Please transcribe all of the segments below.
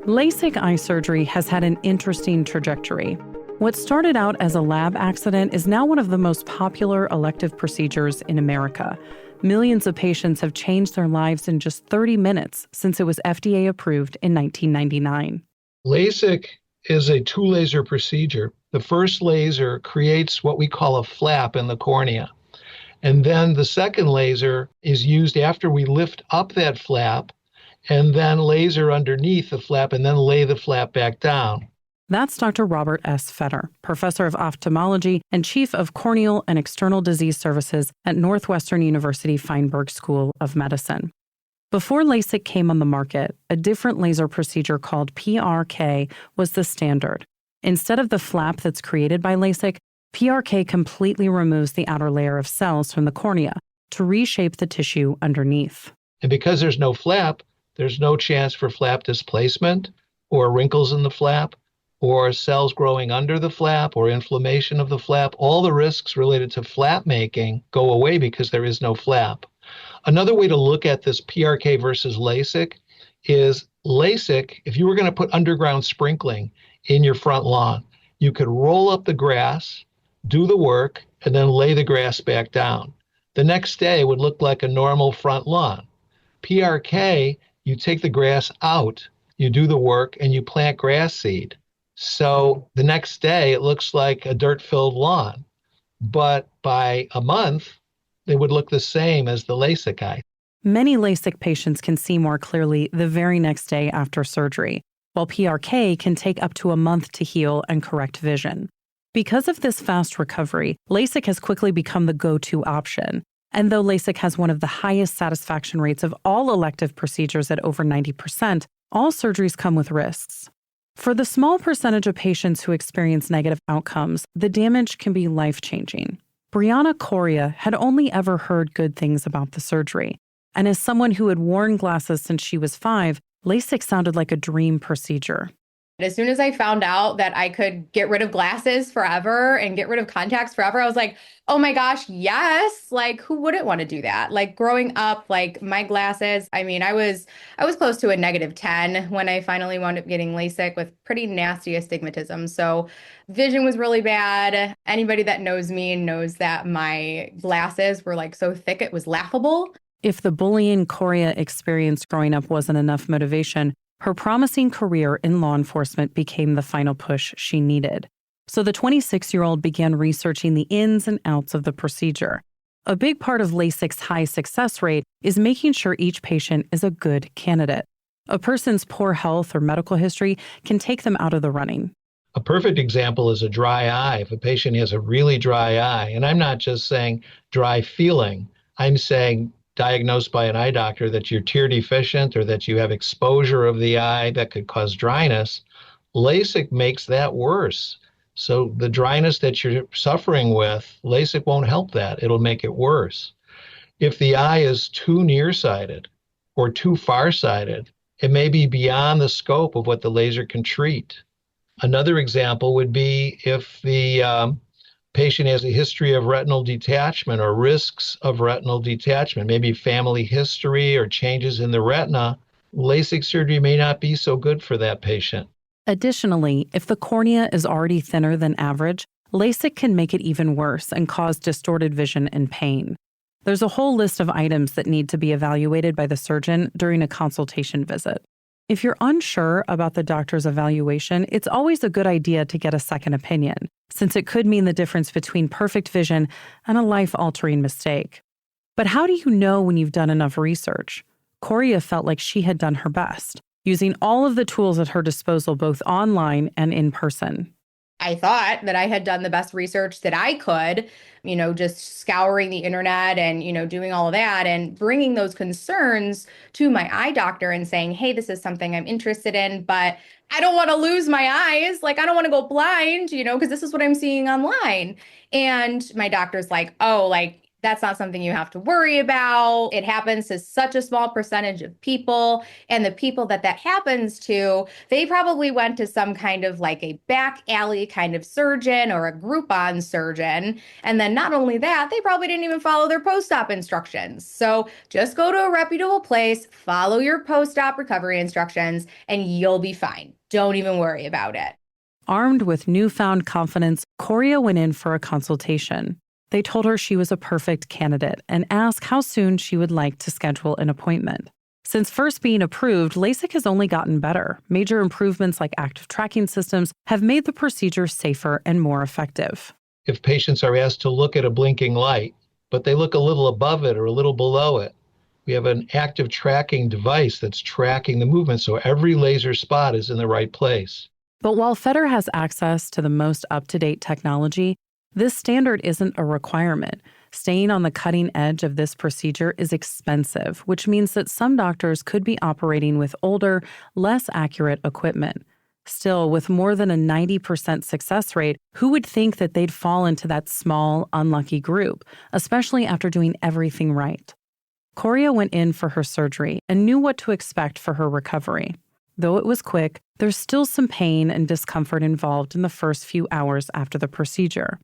LASIK eye surgery has had an interesting trajectory. What started out as a lab accident is now one of the most popular elective procedures in America. Millions of patients have changed their lives in just 30 minutes since it was FDA approved in 1999. LASIK is a two-laser procedure. The first laser creates what we call a flap in the cornea. And then the second laser is used after we lift up that flap and then laser underneath the flap and then lay the flap back down. That's Dr. Robert S. Fetter, professor of ophthalmology and chief of corneal and external disease services at Northwestern University Feinberg School of Medicine. Before LASIK came on the market, a different laser procedure called PRK was the standard. Instead of the flap that's created by LASIK, PRK completely removes the outer layer of cells from the cornea to reshape the tissue underneath. And because there's no flap, there's no chance for flap displacement or wrinkles in the flap or cells growing under the flap or inflammation of the flap. All the risks related to flap making go away because there is no flap. Another way to look at this PRK versus LASIK is LASIK, if you were going to put underground sprinkling in your front lawn, you could roll up the grass, do the work, and then lay the grass back down. The next day would look like a normal front lawn. PRK, you take the grass out, you do the work, and you plant grass seed. So the next day it looks like a dirt-filled lawn. But by a month, they would look the same as the LASIK eye. Many LASIK patients can see more clearly the very next day after surgery, while PRK can take up to a month to heal and correct vision. Because of this fast recovery, LASIK has quickly become the go-to option. And though LASIK has one of the highest satisfaction rates of all elective procedures at over 90%, all surgeries come with risks. For the small percentage of patients who experience negative outcomes, the damage can be life-changing. Brianna Coria had only ever heard good things about the surgery. And as someone who had worn glasses since she was 5, LASIK sounded like a dream procedure. As soon as I found out that I could get rid of glasses forever and get rid of contacts forever, I was like, oh my gosh, yes. Like, who wouldn't want to do that? Like growing up, like my glasses, I mean, I was close to a -10 when I finally wound up getting LASIK with pretty nasty astigmatism. So vision was really bad. Anybody that knows me knows that my glasses were like so thick, it was laughable. If the bullying Coria experienced growing up wasn't enough motivation, her promising career in law enforcement became the final push she needed. So the 26-year-old began researching the ins and outs of the procedure. A big part of LASIK's high success rate is making sure each patient is a good candidate. A person's poor health or medical history can take them out of the running. A perfect example is a dry eye. If a patient has a really dry eye, and I'm not just saying dry feeling, I'm saying diagnosed by an eye doctor that you're tear deficient or that you have exposure of the eye that could cause dryness, LASIK makes that worse. So the dryness that you're suffering with, LASIK won't help that. It'll make it worse. If the eye is too nearsighted or too farsighted, it may be beyond the scope of what the laser can treat. Another example would be if the patient has a history of retinal detachment or risks of retinal detachment, maybe family history or changes in the retina, LASIK surgery may not be so good for that patient. Additionally, if the cornea is already thinner than average, LASIK can make it even worse and cause distorted vision and pain. There's a whole list of items that need to be evaluated by the surgeon during a consultation visit. If you're unsure about the doctor's evaluation, it's always a good idea to get a second opinion, since it could mean the difference between perfect vision and a life-altering mistake. But how do you know when you've done enough research? Coria felt like she had done her best, using all of the tools at her disposal both online and in person. I thought that I had done the best research that I could, just scouring the internet and, doing all of that and bringing those concerns to my eye doctor and saying, hey, this is something I'm interested in, but I don't want to lose my eyes. Like, I don't want to go blind, because this is what I'm seeing online. And my doctor's like, oh, like, That's not something you have to worry about. It happens to such a small percentage of people. And the people that happens to, they probably went to some kind of like a back alley kind of surgeon or a Groupon surgeon. And then not only that, they probably didn't even follow their post-op instructions. So just go to a reputable place, follow your post-op recovery instructions, and you'll be fine. Don't even worry about it. Armed with newfound confidence, Coria went in for a consultation. They told her she was a perfect candidate and asked how soon she would like to schedule an appointment. Since first being approved, Lasik has only gotten better. Major improvements like active tracking systems have made the procedure safer and more effective. If patients are asked to look at a blinking light, but they look a little above it or a little below it, we have an active tracking device that's tracking the movement, so every laser spot is in the right place. But while Fetter has access to the most up-to-date technology, this standard isn't a requirement. Staying on the cutting edge of this procedure is expensive, which means that some doctors could be operating with older, less accurate equipment. Still, with more than a 90% success rate, who would think that they'd fall into that small, unlucky group, especially after doing everything right? Coria went in for her surgery and knew what to expect for her recovery. Though it was quick, there's still some pain and discomfort involved in the first few hours after the procedure.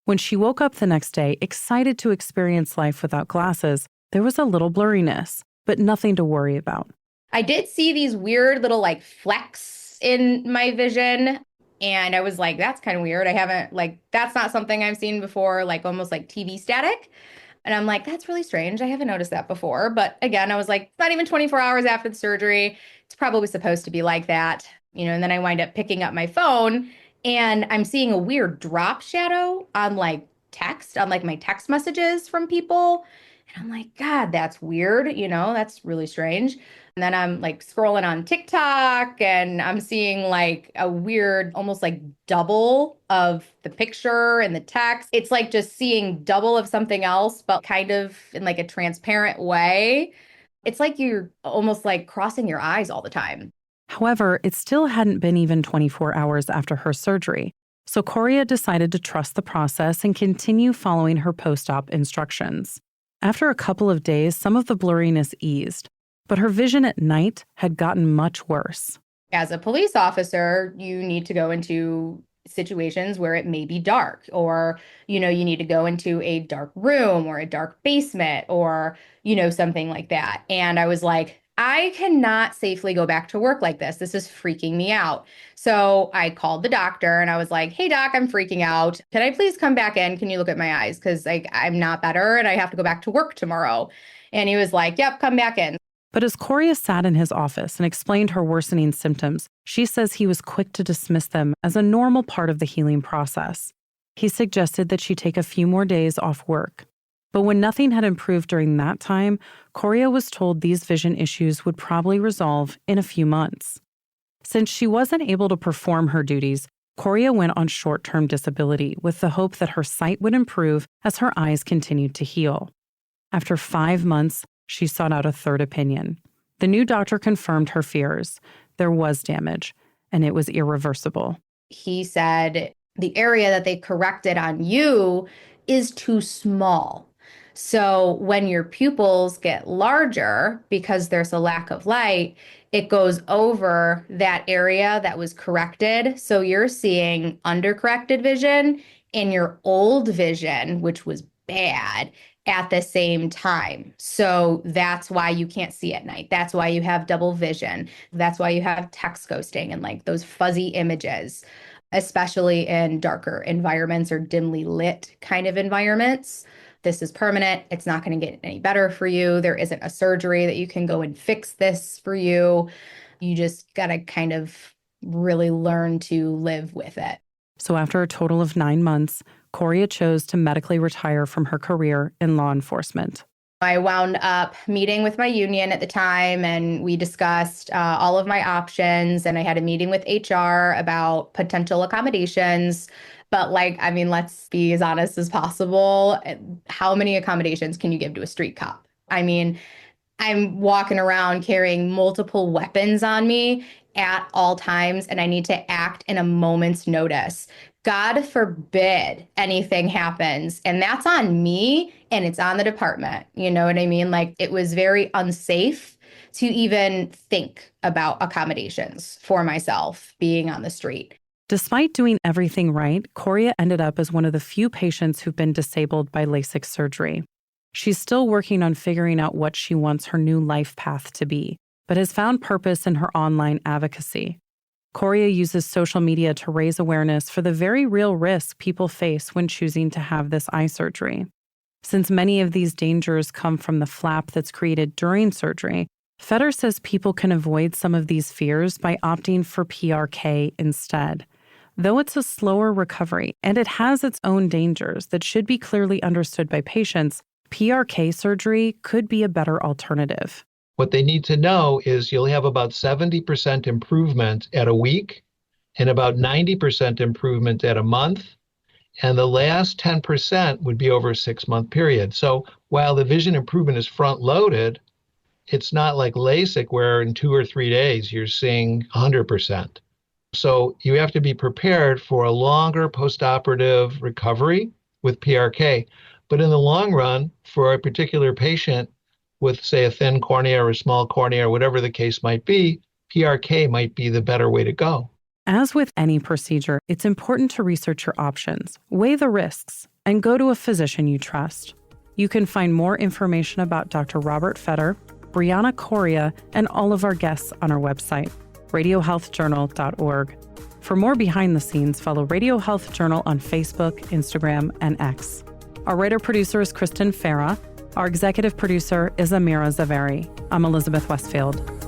When she woke up the next day, excited to experience life without glasses, there was a little blurriness, but nothing to worry about. I did see these weird little like flecks in my vision. And I was like, that's kind of weird. I haven't that's not something I've seen before, like almost like TV static. And I'm like, that's really strange. I haven't noticed that before. But again, I was like, it's not even 24 hours after the surgery. It's probably supposed to be like that, and then I wind up picking up my phone and I'm seeing a weird drop shadow on like text, on like my text messages from people. And I'm like, God, that's weird. That's really strange. And then I'm like scrolling on TikTok and I'm seeing like a weird, almost like double of the picture and the text. It's like just seeing double of something else, but kind of in like a transparent way. It's like you're almost like crossing your eyes all the time. However, it still hadn't been even 24 hours after her surgery, so Coria decided to trust the process and continue following her post-op instructions. After a couple of days, some of the blurriness eased, but her vision at night had gotten much worse. As a police officer, you need to go into situations where it may be dark, or, you need to go into a dark room or a dark basement or, something like that. And I was like, I cannot safely go back to work like this. This is freaking me out. So I called the doctor and I was like, hey, doc, I'm freaking out. Can I please come back in? Can you look at my eyes? Because I'm not better and I have to go back to work tomorrow. And he was like, yep, come back in. But as Coria sat in his office and explained her worsening symptoms, she says he was quick to dismiss them as a normal part of the healing process. He suggested that she take a few more days off work. But when nothing had improved during that time, Coria was told these vision issues would probably resolve in a few months. Since she wasn't able to perform her duties, Coria went on short-term disability with the hope that her sight would improve as her eyes continued to heal. After 5 months, she sought out a third opinion. The new doctor confirmed her fears. There was damage, and it was irreversible. He said, the area that they corrected on you is too small. So when your pupils get larger, because there's a lack of light, it goes over that area that was corrected. So you're seeing undercorrected vision and your old vision, which was bad, at the same time. So that's why you can't see at night. That's why you have double vision. That's why you have text ghosting and like those fuzzy images, especially in darker environments or dimly lit kind of environments. This is permanent. It's not going to get any better for you. There isn't a surgery that you can go and fix this for you. You just got to kind of really learn to live with it. So after a total of 9 months, Coria chose to medically retire from her career in law enforcement. I wound up meeting with my union at the time, and we discussed all of my options. And I had a meeting with HR about potential accommodations. But let's be as honest as possible. How many accommodations can you give to a street cop? I'm walking around carrying multiple weapons on me at all times, and I need to act in a moment's notice. God forbid anything happens, and that's on me and it's on the department. You know what I mean? Like it was very unsafe to even think about accommodations for myself being on the street. Despite doing everything right, Coria ended up as one of the few patients who've been disabled by LASIK surgery. She's still working on figuring out what she wants her new life path to be, but has found purpose in her online advocacy. Coria uses social media to raise awareness for the very real risk people face when choosing to have this eye surgery. Since many of these dangers come from the flap that's created during surgery, Feder says people can avoid some of these fears by opting for PRK instead. Though it's a slower recovery and it has its own dangers that should be clearly understood by patients, PRK surgery could be a better alternative. What they need to know is you'll have about 70% improvement at a week and about 90% improvement at a month. And the last 10% would be over a 6-month period. So while the vision improvement is front-loaded, it's not like LASIK where in 2 or 3 days you're seeing 100%. So you have to be prepared for a longer postoperative recovery with PRK. But in the long run, for a particular patient with, say, a thin cornea or a small cornea or whatever the case might be, PRK might be the better way to go. As with any procedure, it's important to research your options, weigh the risks, and go to a physician you trust. You can find more information about Dr. Robert Feder, Brianna Coria, and all of our guests on our website, radiohealthjournal.org. For more behind the scenes, follow Radio Health Journal on Facebook, Instagram, and X. Our writer-producer is Kristen Farah. Our executive producer is Amira Zaveri. I'm Elizabeth Westfield.